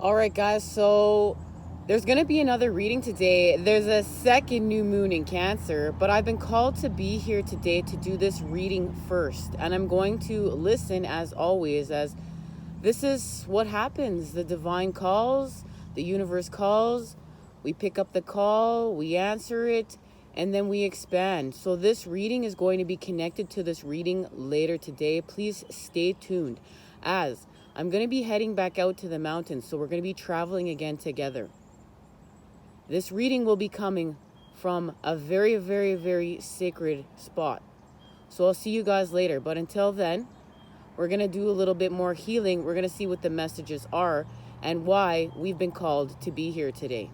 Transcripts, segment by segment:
All right, guys, so there's going to be another reading today. There's a second new moon in Cancer, but I've been called to be here today to do this reading first. And I'm going to listen, as always, as this is what happens. The divine calls, the universe calls, we pick up the call, we answer it, and then we expand. So this reading is going to be connected to this reading later today. Please stay tuned, as I'm going to be heading back out to the mountains, so we're going to be traveling again together. This reading will be coming from a very, very, very sacred spot. So I'll see you guys later. But until then, we're going to do a little bit more healing. We're going to see what the messages are and why we've been called to be here today.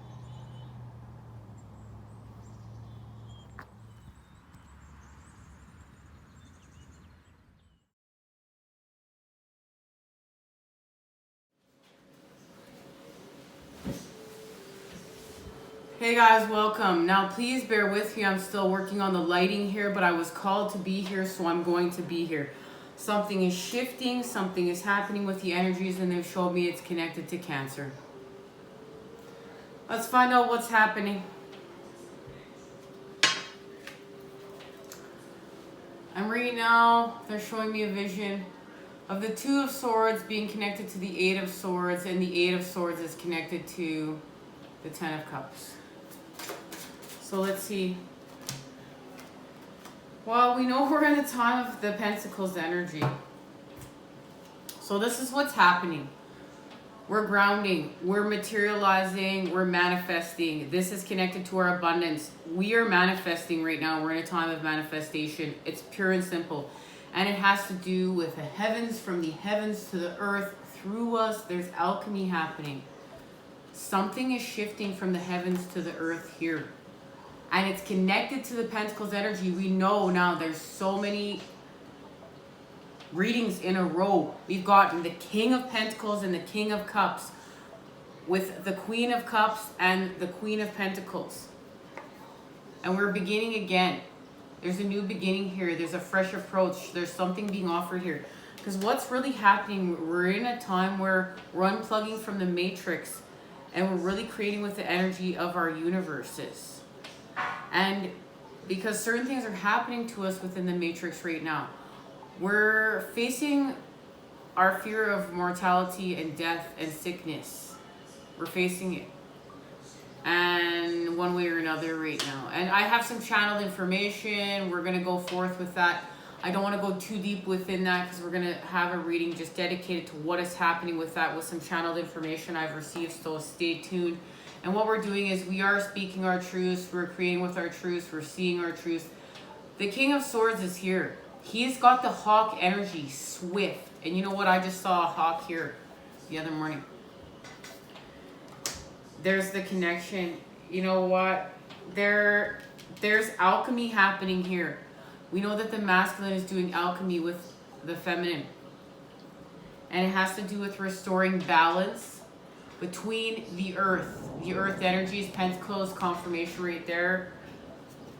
Hey guys, welcome. Now please bear with me. I'm still working on the lighting here, but I was called to be here, so I'm going to be here. Something is shifting, something is happening with the energies, and they've showed me it's connected to Cancer. Let's find out what's happening. I'm reading now. They're showing me a vision of the Two of Swords being connected to the Eight of Swords, and the Eight of Swords is connected to the Ten of Cups. So let's see. Well, we know we're in the time of the Pentacles energy. So this is what's happening. We're grounding, we're materializing, we're manifesting. This is connected to our abundance. We are manifesting right now. We're in a time of manifestation. It's pure and simple. And it has to do with the heavens, from the heavens to the earth, through us. There's alchemy happening. Something is shifting from the heavens to the earth here. And it's connected to the Pentacles energy. We know now there's so many readings in a row. We've gotten the King of Pentacles and the King of Cups, with the Queen of Cups and the Queen of Pentacles. And we're beginning again. There's a new beginning here. There's a fresh approach. There's something being offered here. Because what's really happening, we're in a time where we're unplugging from the matrix, and we're really creating with the energy of our universes. And because certain things are happening to us within the matrix right now, we're facing our fear of mortality and death and sickness. We're facing it. And one way or another right now. And I have some channeled information. We're going to go forth with that. I don't want to go too deep within that, because we're going to have a reading just dedicated to what is happening with that, with some channeled information I've received. So stay tuned. And what we're doing is we are speaking our truths. We're creating with our truths. We're seeing our truths. The King of Swords is here. He's got the hawk energy, swift. And you know what? I just saw a hawk here the other morning. There's the connection. You know what? There's alchemy happening here. We know that the masculine is doing alchemy with the feminine. And it has to do with restoring balance between the earth. The earth energies, Pentacles, confirmation right there.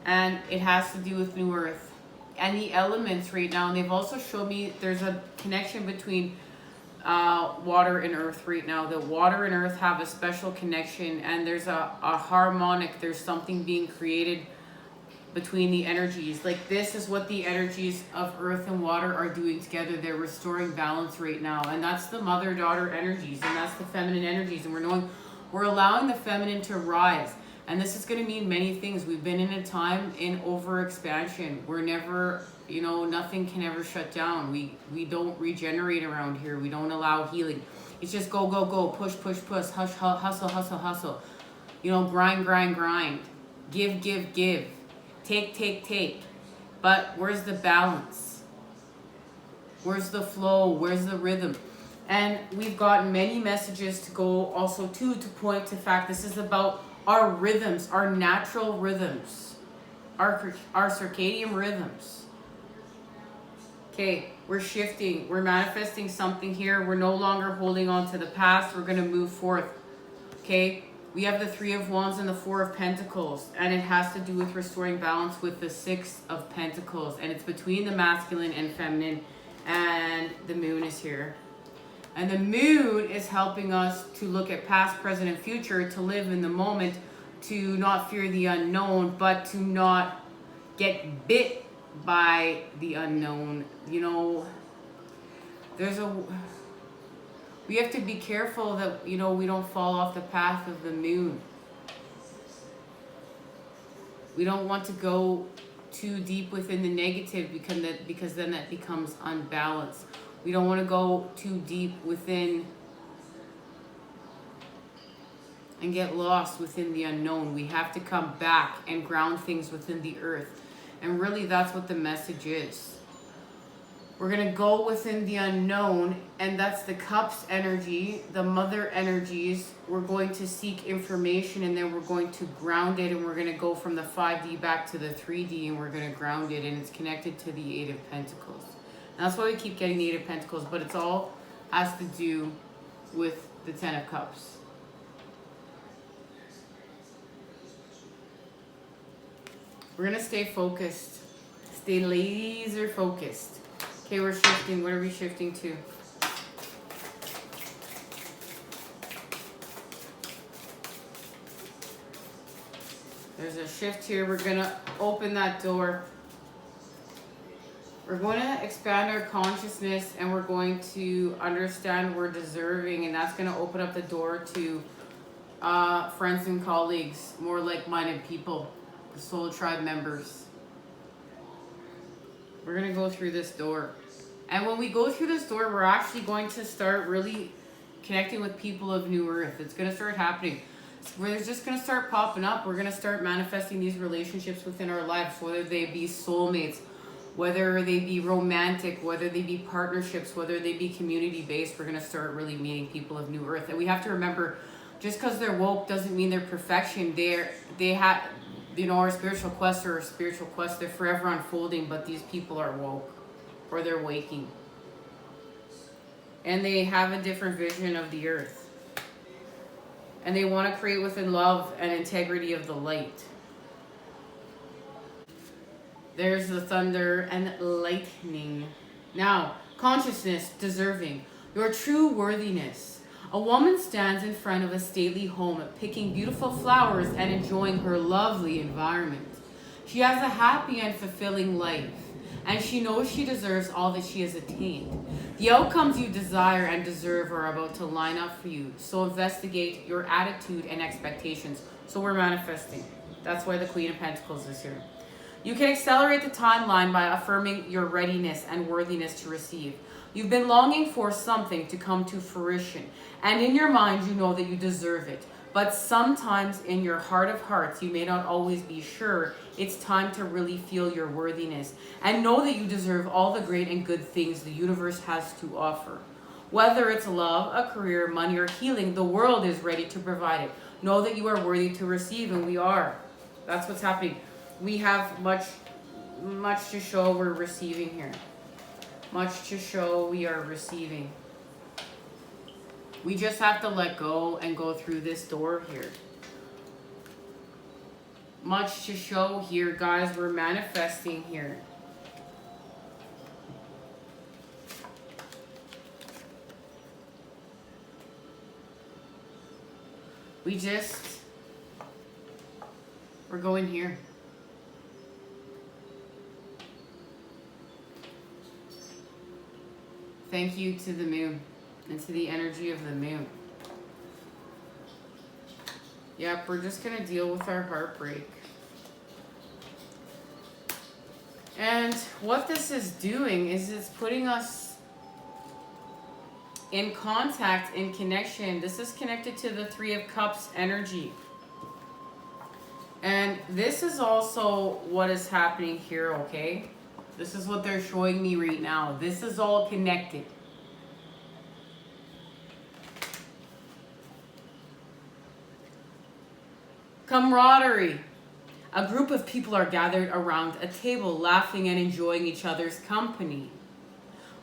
And it has to do with new earth. And the elements right now. And they've also shown me there's a connection between water and earth right now. The water and earth have a special connection, and there's a harmonic, there's something being created between the energies. Like, this is what the energies of earth and water are doing together. They're restoring balance right now, and that's the mother-daughter energies, and that's the feminine energies. And we're allowing the feminine to rise, and this is going to mean many things. We've been in a time in overexpansion. We're never, you know, nothing can ever shut down. We don't regenerate around here. We don't allow healing. It's just go, go, go, push, push, push, hustle, hustle, hustle. You know, grind, grind, grind. Give, give, give. Take, take, take. But where's the balance? Where's the flow? Where's the rhythm? And we've gotten many messages to go also to point to fact this is about our rhythms, our natural rhythms, our circadian rhythms. Okay, we're shifting, we're manifesting something here. We're no longer holding on to the past. We're going to move forth. Okay, we have the Three of Wands and the Four of Pentacles, and it has to do with restoring balance with the Six of Pentacles, and it's between the masculine and feminine, and the moon is here. And the moon is helping us to look at past, present, and future, to live in the moment, to not fear the unknown, but to not get bit by the unknown. You know, we have to be careful that, you know, we don't fall off the path of the moon. We don't want to go too deep within the negative, because then that becomes unbalanced. We don't want to go too deep within and get lost within the unknown. We have to come back and ground things within the earth. And really, that's what the message is. We're going to go within the unknown, and that's the cups energy, the mother energies. We're going to seek information, and then we're going to ground it, and we're going to go from the 5D back to the 3D, and we're going to ground it, and it's connected to the 8 of Pentacles. And that's why we keep getting the 8 of Pentacles, but it's all has to do with the 10 of Cups. We're going to stay focused, stay laser focused. Okay, we're shifting. What are we shifting to? There's a shift here. We're going to open that door. We're going to expand our consciousness, and we're going to understand we're deserving, and that's going to open up the door to friends and colleagues, more like-minded people, the soul tribe members. We're going to go through this door. And when we go through this door, we're actually going to start really connecting with people of New Earth. It's going to start happening. We're just going to start popping up. We're going to start manifesting these relationships within our lives, whether they be soulmates, whether they be romantic, whether they be partnerships, whether they be community-based. We're going to start really meeting people of New Earth. And we have to remember, just because they're woke doesn't mean they're perfection. They have... You know, our spiritual quests are a spiritual quest. They're forever unfolding, but these people are woke, or they're waking. And they have a different vision of the earth. And they want to create within love and integrity of the light. There's the thunder and lightning. Now, consciousness, deserving. Your true worthiness. A woman stands in front of a stately home, picking beautiful flowers and enjoying her lovely environment. She has a happy and fulfilling life, and she knows she deserves all that she has attained. The outcomes you desire and deserve are about to line up for you, so investigate your attitude and expectations. So we're manifesting. That's why the Queen of Pentacles is here. You can accelerate the timeline by affirming your readiness and worthiness to receive. You've been longing for something to come to fruition, and in your mind you know that you deserve it. But sometimes in your heart of hearts, you may not always be sure. It's time to really feel your worthiness and know that you deserve all the great and good things the universe has to offer. Whether it's love, a career, money, or healing, the world is ready to provide it. Know that you are worthy to receive, and we are. That's what's happening. We have much to show we're receiving here. Much to show we are receiving. We just have to let go and go through this door here. Much to show here, guys. We're manifesting here. We're going here. Thank you to the moon and to the energy of the moon. Yep, we're just going to deal with our heartbreak. And what this is doing is it's putting us in contact, in connection. This is connected to the 3 of Cups energy. And this is also what is happening here, okay? This is what they're showing me right now. This is all connected. Camaraderie. A group of people are gathered around a table, laughing and enjoying each other's company.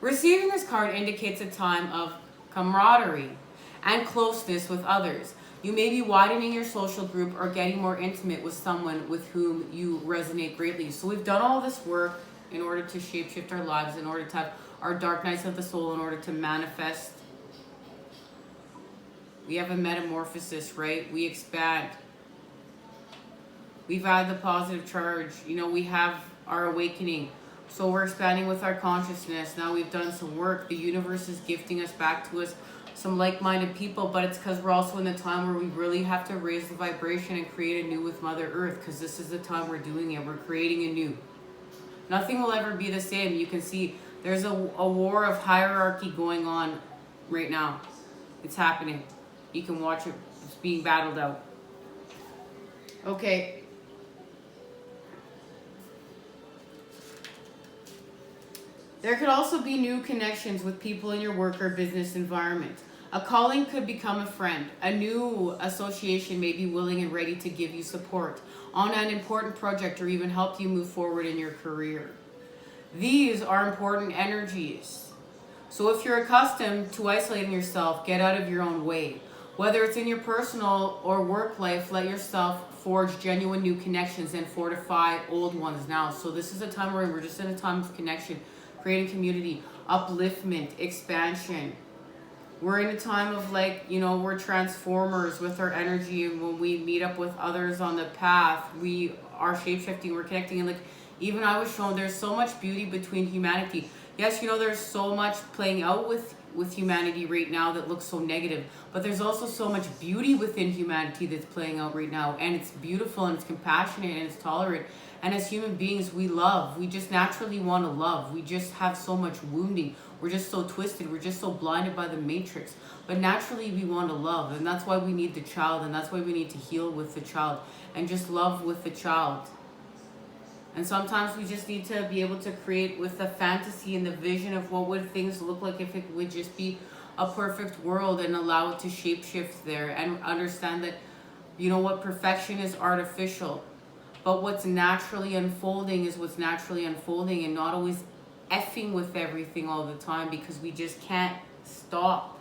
Receiving this card indicates a time of camaraderie and closeness with others. You may be widening your social group or getting more intimate with someone with whom you resonate greatly. So we've done all this work in order to shapeshift our lives, in order to have our dark nights of the soul, in order to manifest We have a metamorphosis, right? We expand. We've had the positive charge. You know, we have our awakening. So we're expanding with our consciousness. Now we've done some work. The universe is gifting us back to us some like-minded people, but it's because we're also in the time where we really have to raise the vibration and create anew with Mother Earth, because this is the time we're doing it. We're creating anew. Nothing will ever be the same. You can see there's a war of hierarchy going on right now. It's happening. You can watch it. It's being battled out. Okay. There could also be new connections with people in your work or business environment. A calling could become a friend. A new association may be willing and ready to give you support on an important project or even help you move forward in your career. These are important energies. So if you're accustomed to isolating yourself, get out of your own way. Whether it's in your personal or work life, let yourself forge genuine new connections and fortify old ones now. So this is a time where we're just in a time of connection, creating community, upliftment, expansion. We're in a time of, like, you know, we're transformers with our energy, and when we meet up with others on the path, we are shape-shifting, we're connecting, and like, even I was shown there's so much beauty between humanity. Yes, you know, there's so much playing out with humanity right now that looks so negative, but there's also so much beauty within humanity that's playing out right now, and it's beautiful, and it's compassionate, and it's tolerant. And as human beings, we love. We just naturally want to love. We just have so much wounding. We're just so twisted. We're just so blinded by the matrix. But naturally, we want to love. And that's why we need the child. And that's why we need to heal with the child. And just love with the child. And sometimes we just need to be able to create with the fantasy and the vision of what would things look like if it would just be a perfect world, and allow it to shapeshift there. And understand that, you know what, perfection is artificial. But what's naturally unfolding is what's naturally unfolding, and not always effing with everything all the time, because we just can't stop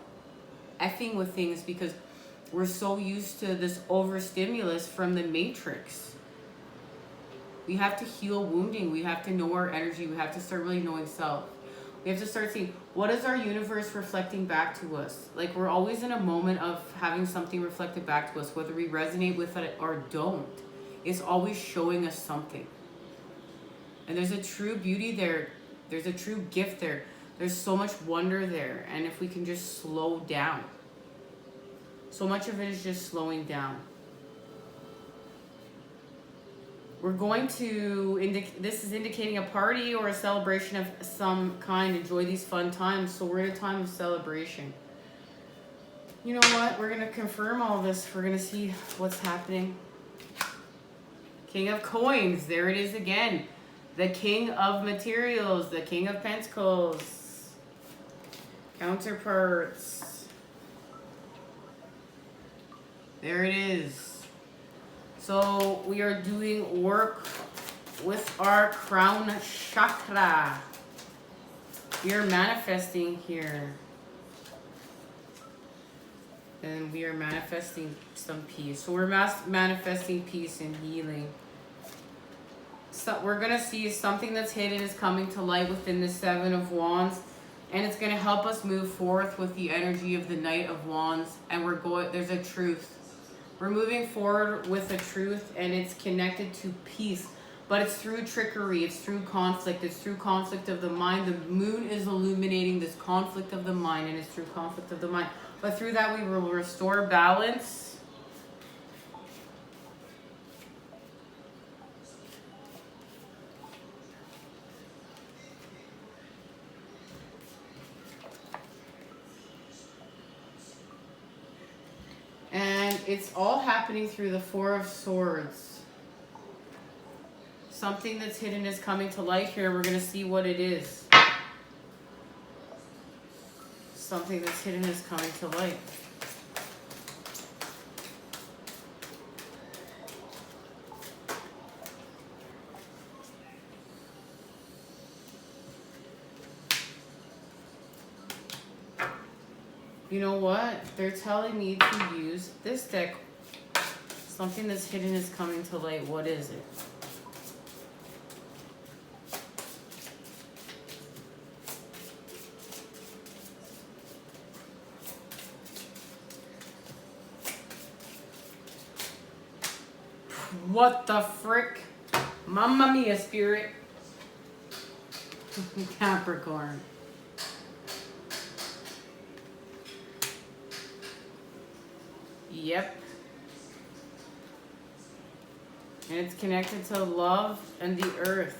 effing with things because we're so used to this overstimulus from the matrix. We have to heal wounding. We have to know our energy. We have to start really knowing self. We have to start seeing, what is our universe reflecting back to us? Like, we're always in a moment of having something reflected back to us, whether we resonate with it or don't. It's always showing us something. And there's a true beauty there. There's a true gift there. There's so much wonder there. And if we can just slow down. So much of it is just slowing down. We're going to, this is indicating a party or a celebration of some kind. Enjoy these fun times. So we're in a time of celebration. You know what? We're going to confirm all this. We're going to see what's happening. King of Coins, there it is again. The King of Materials, the King of Pentacles. Counterparts. There it is. So we are doing work with our crown chakra. We are manifesting here. And we are manifesting some peace. So we're manifesting peace and healing. So we're going to see something that's hidden is coming to light within the Seven of Wands. And it's going to help us move forth with the energy of the Knight of Wands. And there's a truth. We're moving forward with a truth, and it's connected to peace. But it's through trickery. It's through conflict. It's through conflict of the mind. The moon is illuminating this conflict of the mind, and it's through conflict of the mind. But through that, we will restore balance. And it's all happening through the Four of Swords. Something that's hidden is coming to light here. We're going to see what it is. Something that's hidden is coming to light. You know what? They're telling me to use this deck. Something that's hidden is coming to light. What is it? What the frick? Mamma mia, spirit. Capricorn. Yep. And it's connected to love and the earth.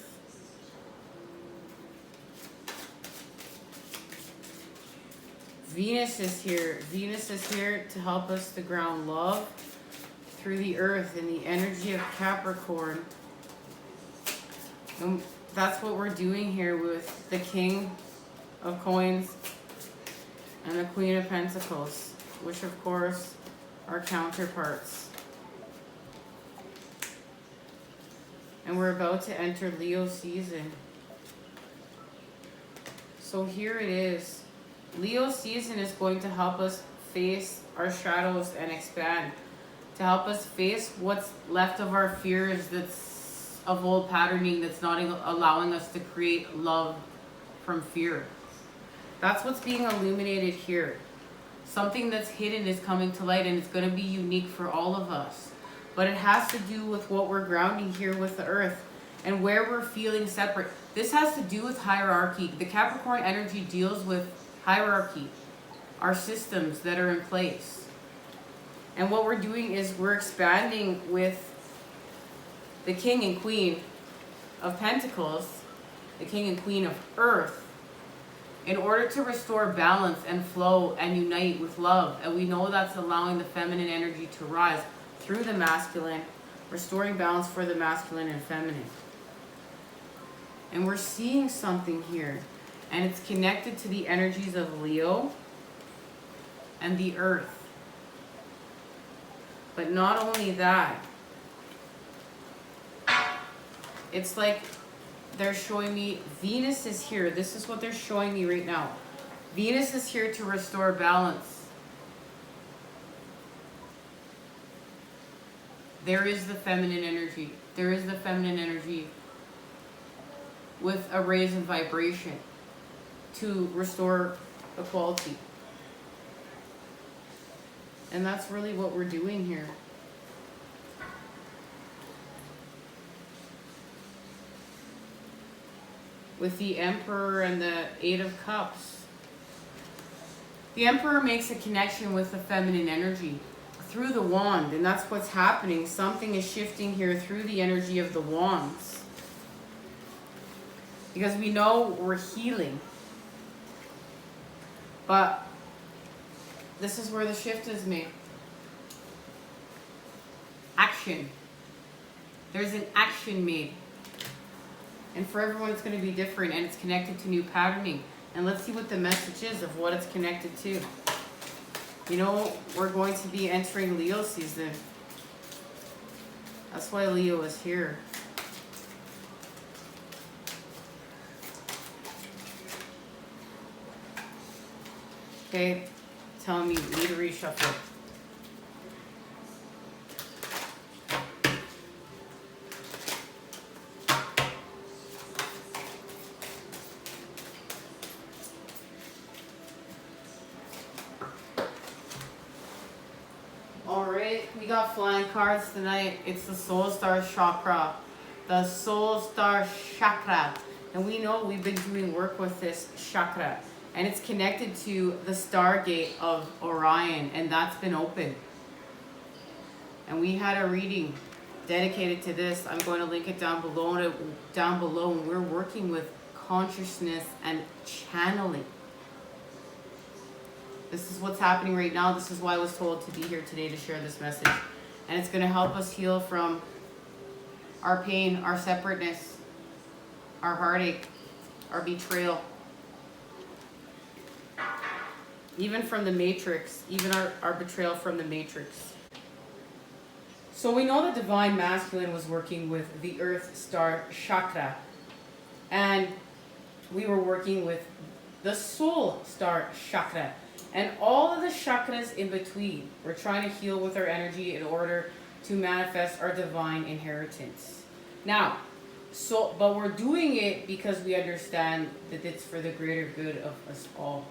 Venus is here. Venus is here to help us to ground love through the earth and the energy of Capricorn. And that's what we're doing here with the King of Coins and the Queen of Pentacles, which of course are counterparts. And we're about to enter Leo season. So here it is. Leo season is going to help us face our shadows and expand. To help us face what's left of our fears that's of old patterning that's not allowing us to create love from fear. That's what's being illuminated here. Something that's hidden is coming to light, and it's going to be unique for all of us. But it has to do with what we're grounding here with the earth and where we're feeling separate. This has to do with hierarchy. The Capricorn energy deals with hierarchy, our systems that are in place. And what we're doing is we're expanding with the King and Queen of Pentacles, the King and Queen of Earth, in order to restore balance and flow and unite with love. And we know that's allowing the feminine energy to rise through the masculine, restoring balance for the masculine and feminine. And we're seeing something here, and it's connected to the energies of Leo and the earth. But not only that, it's like they're showing me Venus is here. This is what they're showing me right now. Venus is here to restore balance. There is the feminine energy. There is the feminine energy with a raise in vibration to restore equality. And that's really what we're doing here. With the Emperor and the Eight of Cups. The Emperor makes a connection with the feminine energy through the wand, and that's what's happening. Something is shifting here through the energy of the wands. Because we know we're healing. But this is where the shift is made. Action. There's an action made. And for everyone it's going to be different, and it's connected to new patterning. And let's see what the message is of what it's connected to. You know, we're going to be entering Leo season. That's why Leo is here. Okay, telling me you need to reshuffle. Alright, we got flying cards tonight. It's the Soul Star Chakra. The Soul Star Chakra. And we know we've been doing work with this chakra. And it's connected to the Stargate of Orion, and that's been open. And we had a reading dedicated to this. I'm going to link it down below. And we're working with consciousness and channeling. This is what's happening right now. This is why I was told to be here today to share this message. And it's going to help us heal from our pain, our separateness, our heartache, our betrayal. Even from the matrix, even our betrayal from the matrix. So we know the divine masculine was working with the earth star chakra. And we were working with the soul star chakra. And all of the chakras in between. We're trying to heal with our energy in order to manifest our divine inheritance. Now, but we're doing it because we understand that it's for the greater good of us all.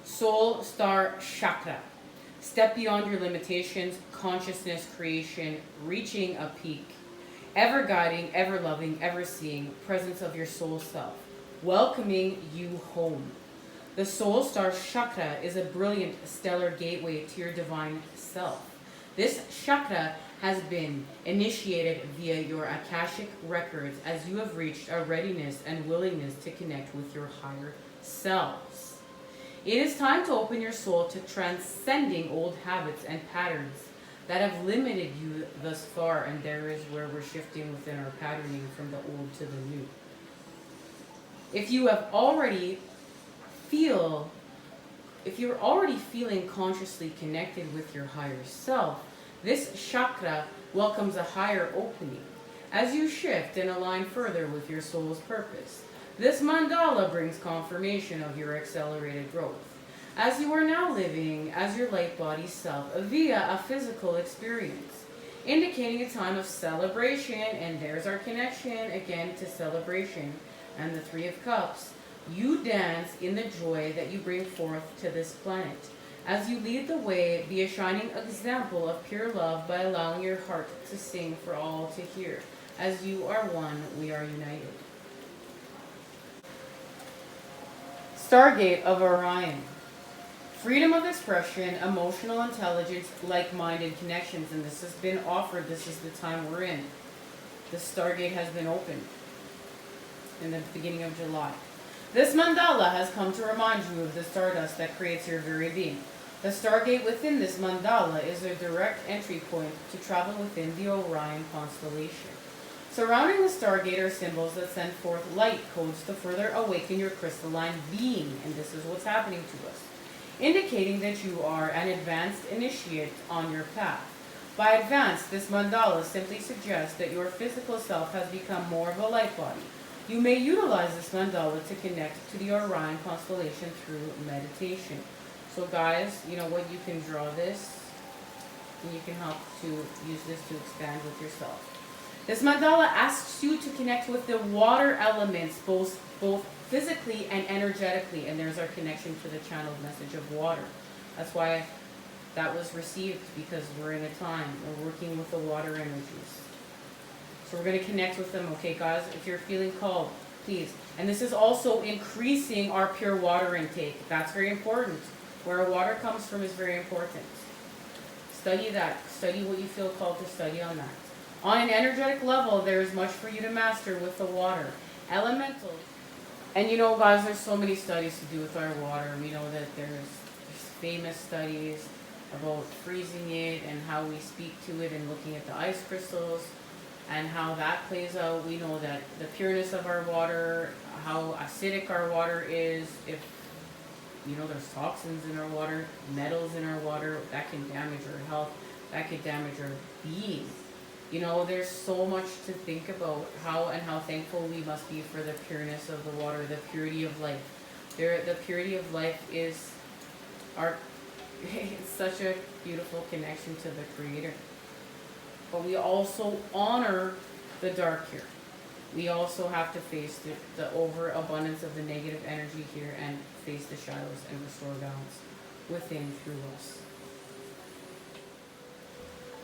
Soul Star Chakra. Step beyond your limitations, consciousness creation, reaching a peak. Ever guiding, ever loving, ever seeing, presence of your soul self. Welcoming you home. The soul star chakra is a brilliant stellar gateway to your divine self. This chakra has been initiated via your Akashic records as you have reached a readiness and willingness to connect with your higher selves. It is time to open your soul to transcending old habits and patterns that have limited you thus far, and there is where we're shifting within our patterning from the old to the new. If you're already feeling consciously connected with your higher self, this chakra welcomes a higher opening as you shift and align further with your soul's purpose. This mandala brings confirmation of your accelerated growth, as you are now living as your light body self via a physical experience, indicating a time of celebration. And there's our connection again to celebration and the Three of Cups. You dance in the joy that you bring forth to this planet. As you lead the way, be a shining example of pure love by allowing your heart to sing for all to hear. As you are one, we are united. Stargate of Orion. Freedom of expression, emotional intelligence, like-minded connections. And this has been offered. This is the time we're in. The Stargate has been opened in the beginning of July. This mandala has come to remind you of the stardust that creates your very being. The Stargate within this mandala is a direct entry point to travel within the Orion constellation. Surrounding the Stargate are symbols that send forth light codes to further awaken your crystalline being, and this is what's happening to us, indicating that you are an advanced initiate on your path. By advanced, this mandala simply suggests that your physical self has become more of a light body. You may utilize this mandala to connect to the Orion constellation through meditation. So guys, you know what, you can draw this, and you can help to use this to expand with yourself. This mandala asks you to connect with the water elements, both physically and energetically. And there's our connection to the channeled message of water. That's why that was received, because we're in a time, we're working with the water energies. So we're going to connect with them, okay guys? If you're feeling called, please. And this is also increasing our pure water intake. That's very important. Where our water comes from is very important. Study that. Study what you feel called to study on that. On an energetic level, there is much for you to master with the water. Elemental. And you know, guys, there's so many studies to do with our water. We know that there's famous studies about freezing it and how we speak to it, and looking at the ice crystals and how that plays out. We know that the pureness of our water, how acidic our water is, if you know there's toxins in our water, metals in our water, that can damage our health, that could damage our being. You know, there's so much to think about, how thankful we must be for the pureness of the water, the purity of life. The purity of life is it's such a beautiful connection to the Creator. But we also honor the dark here. We also have to face the overabundance of the negative energy here, and face the shadows and restore balance within through us.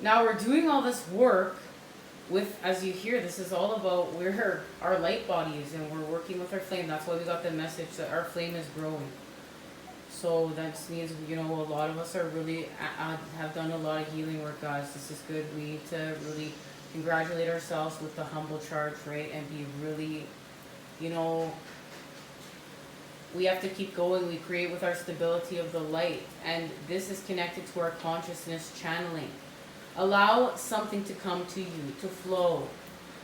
Now we're doing all this work with, as you hear, this is all about where our light body is, and we're working with our flame. That's why we got the message that our flame is growing. So that means, you know, a lot of us are really, have done a lot of healing work, guys. This is good. We need to really congratulate ourselves with the humble charge, right? And be really, you know, we have to keep going. We create with our stability of the light. And this is connected to our consciousness channeling. Allow something to come to you, to flow.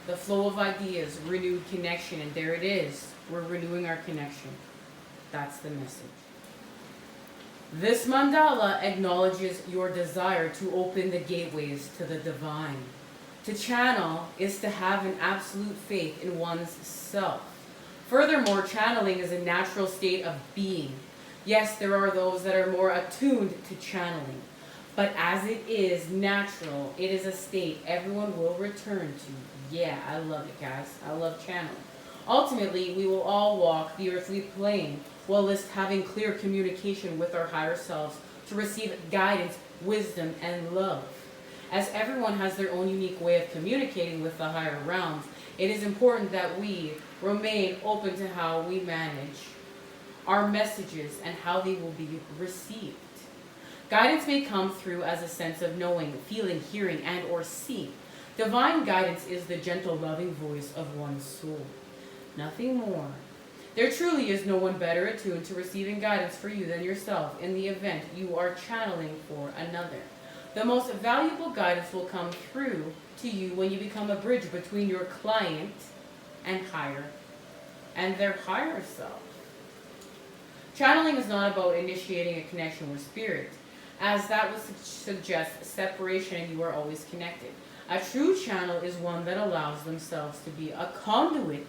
The flow of ideas, renewed connection. And there it is. We're renewing our connection. That's the message. This mandala acknowledges your desire to open the gateways to the divine. To channel is to have an absolute faith in one's self. Furthermore, channeling is a natural state of being. Yes, there are those that are more attuned to channeling. But as it is natural, it is a state everyone will return to. Yeah, I love it, guys. I love channeling. Ultimately, we will all walk the earthly plane while having clear communication with our higher selves to receive guidance, wisdom, and love. As everyone has their own unique way of communicating with the higher realms, it is important that we remain open to how we manage our messages and how they will be received. Guidance may come through as a sense of knowing, feeling, hearing, and or seeing. Divine guidance is the gentle, loving voice of one's soul. Nothing more. There truly is no one better attuned to receiving guidance for you than yourself in the event you are channeling for another. The most valuable guidance will come through to you when you become a bridge between your client and their higher self. Channeling is not about initiating a connection with spirit, as that would suggest separation and you are always connected. A true channel is one that allows themselves to be a conduit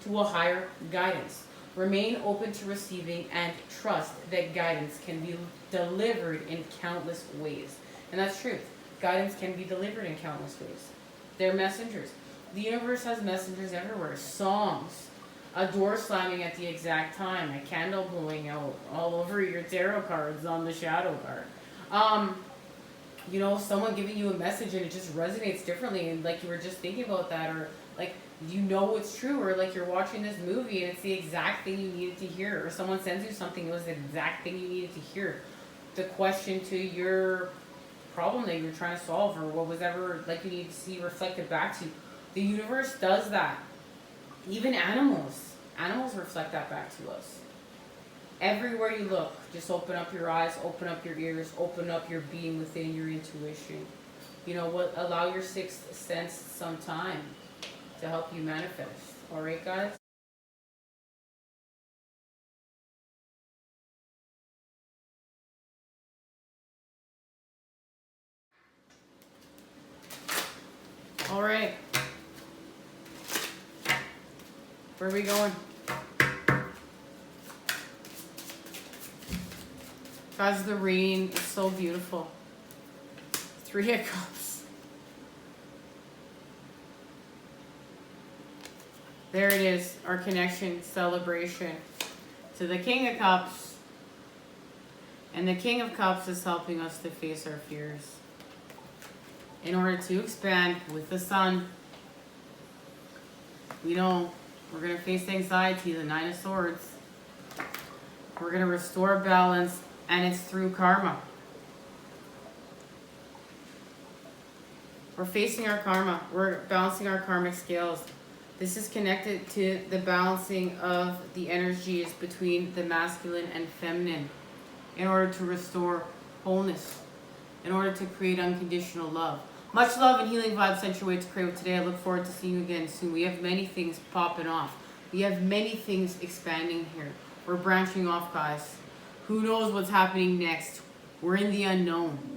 to a higher guidance. Remain open to receiving and trust that guidance can be delivered in countless ways. And that's truth. Guidance can be delivered in countless ways. They're messengers. The universe has messengers everywhere. Songs, a door slamming at the exact time, a candle blowing out all over your tarot cards on the shadow card. You know, someone giving you a message and it just resonates differently, and like you were just thinking about that, or like you know it's true, or like you're watching this movie and it's the exact thing you needed to hear, or someone sends you something, it was the exact thing you needed to hear. The question to your problem that you're trying to solve, or what was ever like you need to see reflected back to you. The universe does that. Even animals reflect that back to us. Everywhere you look, just open up your eyes, open up your ears, open up your being within your intuition. You know what? Allow your sixth sense some time to help you manifest. All right, guys? All right. Where are we going? Guys, the reading is so beautiful. 3 of Cups. There it is, our connection, celebration to the King of Cups. And the King of Cups is helping us to face our fears in order to expand with the Sun. We know we're going to face anxiety, the 9 of Swords. We're going to restore balance, and it's through karma. We're facing our karma. We're balancing our karmic scales. This is connected to the balancing of the energies between the masculine and feminine in order to restore wholeness, in order to create unconditional love. Much love and healing vibes sent your way to Crave today. I look forward to seeing you again soon. We have many things popping off. We have many things expanding here. We're branching off, guys. Who knows what's happening next? We're in the unknown.